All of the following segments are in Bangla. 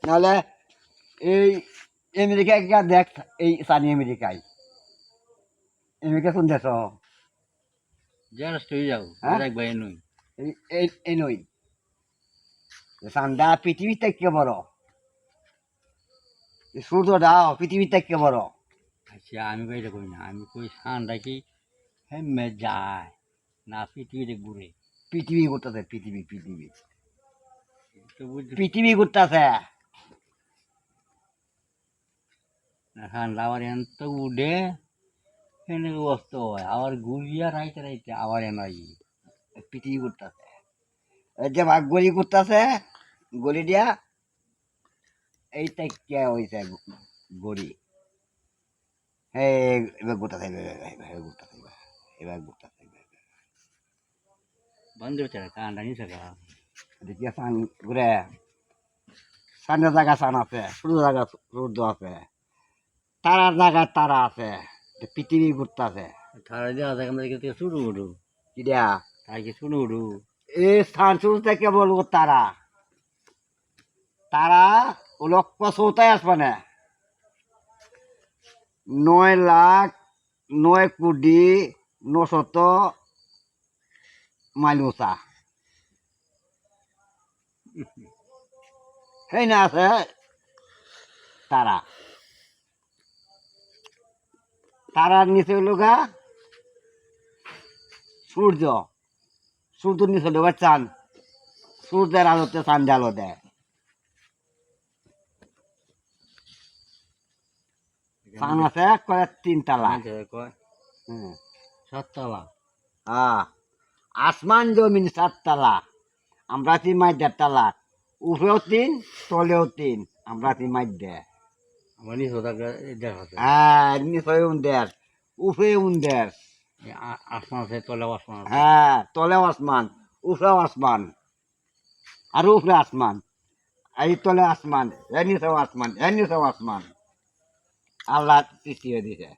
নাহলে এই আমেরিকায় দেখ, এই সানি আমেরিকায় আমেরিকা কোন দেশ এই নই সান্দা পৃথিবীর থেকে বড়, সূর্যটাও পৃথিবীর থেকে বড়। আচ্ছা আমি কই কই না, আমি কই সানটা কি হেমে যায় না পৃথিবীতে ঘুরে? পৃথিবী ঘুরতেছে, পৃথিবী পৃথিবী তো বুঝতে পৃথিবী ঘুরতেছে। না, সানটা আবার এন তো উঠে এনে অস্ত হয়, আবার ঘুরিয়া রাইতে রাইতে আবার এনাই পৃথিবী ঘুরতেছে, যে ভাগ গলি ঘুরতেছে, গলি দিয়া এই থেকে হয়েছে গড়ি। এবার ঘুরতেছে, এবার ঘুরতেছে, এবার ঘুরতেছে। বন্ধ হচ্ছে কানটা নিচে গা। দেখিয়া সান ঘুরে, সানের জায়গা সান আছে, সূর্য জায়গা সূর্য আছে, তারার জায়গায় তারা আছে, পৃথিবী ঘুরতেছে। তারা দেওয়া থাকে আমাদের থেকে শুরু উঠু, কিরা তাই কি শুরু উঠু? এই স্থান সূর্য থেকে বলবো তারা, তারা লক্ষ্য চৌতায় আসবে না, 9,09,900 মাইল উঁচা। সেই না আছে তারা, তারার নিচে হলো গা সূর্য, সূর্যের নিচে হলো গা চাঁদ, সূর্যের আলোতে চাঁদ আলো দেয়। চাঁদ আছে কয়েক 3 তালা। হুম, 7 তলা। আসমান জমিন 7 তালা, আমরা 3 মাইদের তালা, উপরেও 3 তলেও 3, আমরা 3 মাইদে। আমার নিচে থাকে দেখা আছে, হ্যাঁ, নিচে উন্দের, উপরে উন্দের। আসমান আছে, তলে আসমান আছে। হ্যাঁ, তলেও আসমান, উপরেও আসমান, আর উপরে আসমান, এই তলে আসমান, এর নিচেও আসমান, এর নিচেও আসমান। আল্লাহ সৃষ্টি হয়ে দিছে।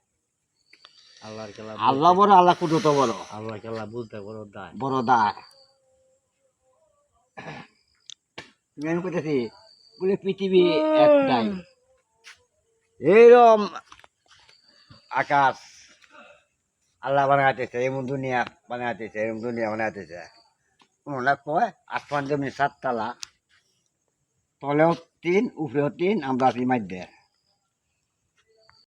আল্লাহর খেলা, আল্লাহ বড়, আল্লাহ কুদরত বড়, আল্লাহর খেলা বুঝতে বড় দায়। বড় দায়। তুমি আমি কইতেছি বলে পৃথিবী একটাই, এইরকম আকাশ আল্লাহ বানাইতেছে, এমন দুনিয়া বানাইতেছে, এরকম দুনিয়া বানাইতেছে। ওনারা কয় আসমান জমি 7 তালা, তলেও 3, উপরেও 3, আমরা 3 মাইর দেয়।